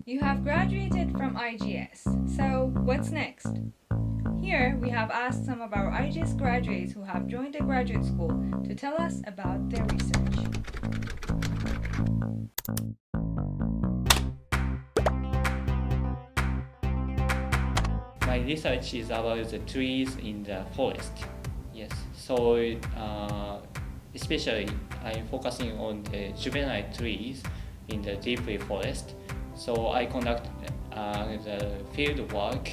You have graduated from IGS, so what's next? Here we have asked some of our IGS graduates who have joined the graduate school to tell us about their research. My research is about the trees in the forest. Yes, so especially I'm focusing on the juvenile trees in the deep forest. So I conduct the field work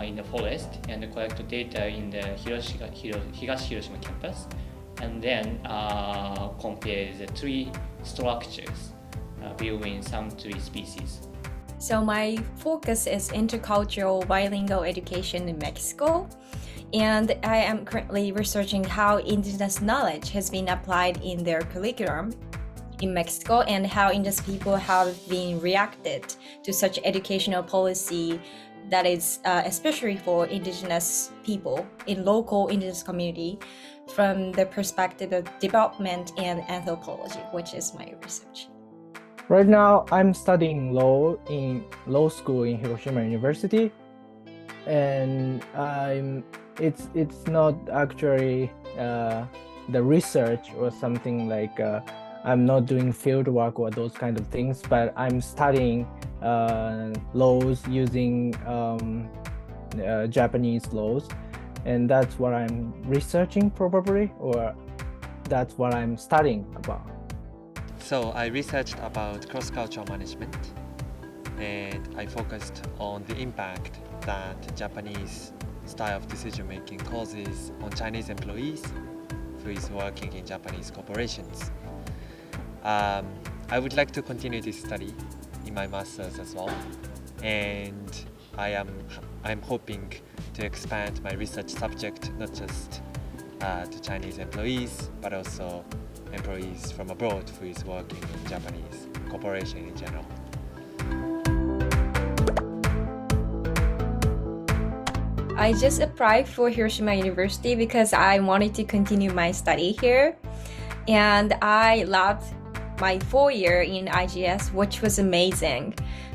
in the forest and collect data in the Higashi Hiroshima campus, and then compare the tree structures between some tree species. So my focus is intercultural bilingual education in Mexico, and I am currently researching how indigenous knowledge has been applied in their curriculum in Mexico and how indigenous people have been reacted to such educational policy that is especially for indigenous people in local indigenous community from the perspective of development and anthropology, which is my research. Right now, I'm studying law in law school in Hiroshima University, and it's not actually the research or something like I'm not doing field work or those kind of things, but I'm studying laws using Japanese laws, and that's what I'm researching probably, or that's what I'm studying about. So I researched about cross-cultural management, and I focused on the impact that Japanese style of decision-making causes on Chinese employees who is working in Japanese corporations. I would like to continue this study in my master's as well, and I'm hoping to expand my research subject not just to Chinese employees but also employees from abroad who is working in Japanese corporation in general. I just applied for Hiroshima University because I wanted to continue my study here, and I loved my 4 year in IGS, which was amazing.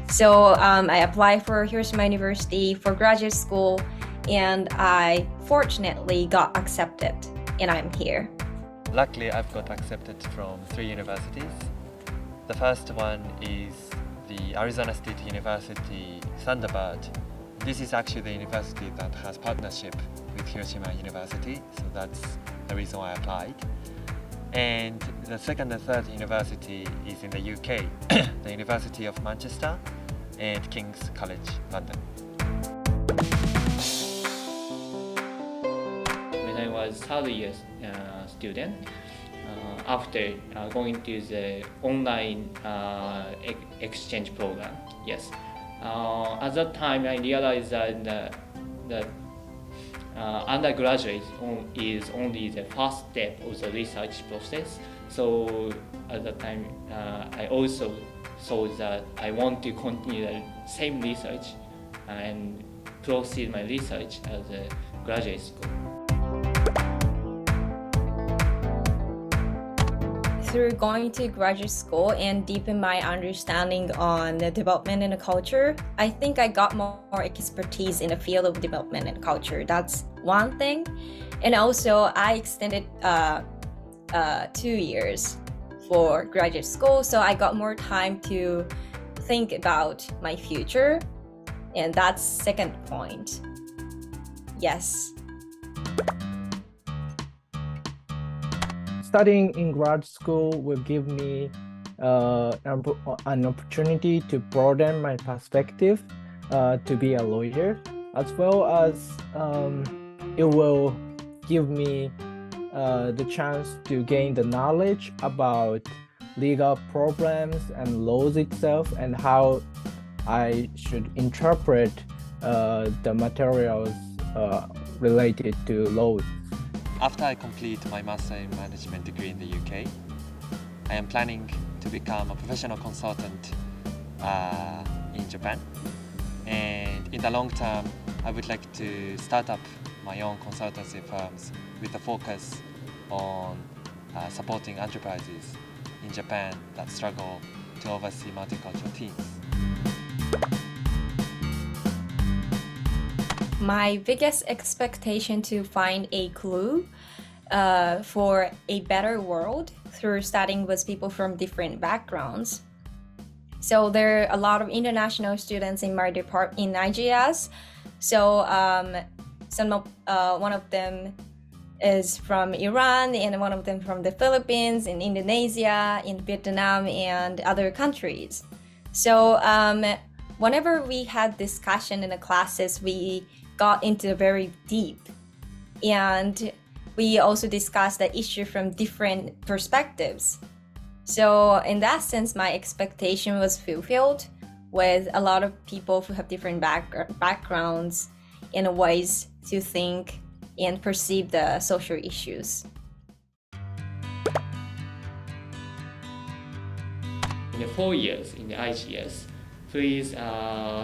So I applied for Hiroshima University for graduate school, and I fortunately got accepted, and I'm here. Luckily, I've got accepted from 3 universities. The first one is the Arizona State University Thunderbird. This is actually the university that has partnership with Hiroshima University, so that's the reason why I applied. And the second and third university is in the UK, the University of Manchester and King's College London. When I was third year student, after going to the online exchange program, yes. At that time, I realized that the undergraduate is only the first step of the research process. So at that time, I also thought that I want to continue the same research and proceed my research at the graduate school. Through going to graduate school and deepen my understanding on the development and the culture, I think I got more expertise in the field of development and culture. That's one thing. And also I extended 2 years for graduate school, so I got more time to think about my future. And that's second point. Yes. Studying in grad school will give me an opportunity to broaden my perspective to be a lawyer, as well as it will give me the chance to gain the knowledge about legal problems and laws itself and how I should interpret the materials related to laws. After I complete my Master in Management degree in the UK, I am planning to become a professional consultant in Japan. And in the long term, I would like to start up my own consultancy firms with a focus on supporting enterprises in Japan that struggle to oversee multicultural teams. My biggest expectation to find a clue for a better world through studying with people from different backgrounds. So there are a lot of international students in my department in IGS. So one of them is from Iran, and one of them from the Philippines, in Indonesia, in Vietnam, and other countries. So whenever we had discussion in the classes, we got into very deep, and we also discussed the issue from different perspectives. So in that sense, my expectation was fulfilled with a lot of people who have different backgrounds and ways to think and perceive the social issues. In the 4 years in the IGS, please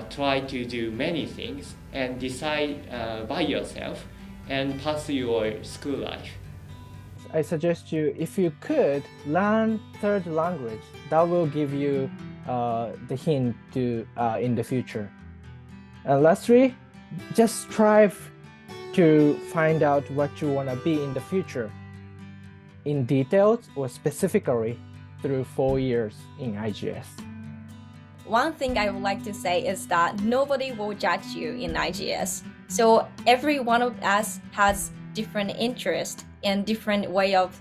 try to do many things and decide by yourself and pursue your school life. I suggest you, if you could, learn third language. That will give you the hint to in the future. And lastly, just strive to find out what you want to be in the future, in details or specifically through 4 years in IGS. One thing I would like to say is that nobody will judge you in IGS. So every one of us has different interests and different way of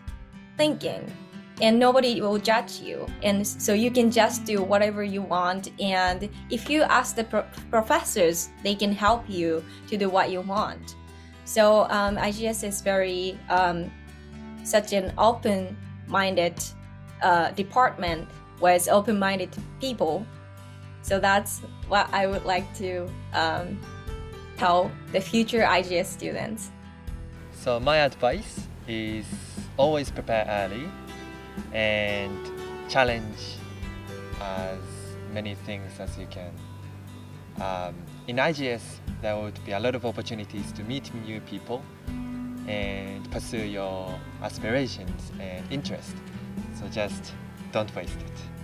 thinking, and nobody will judge you. And so you can just do whatever you want. And if you ask the professors, they can help you to do what you want. So IGS is very such an open-minded department with open-minded people. So that's what I would like to tell the future IGS students. So my advice is always prepare early and challenge as many things as you can. In IGS, there would be a lot of opportunities to meet new people and pursue your aspirations and interests. So just don't waste it.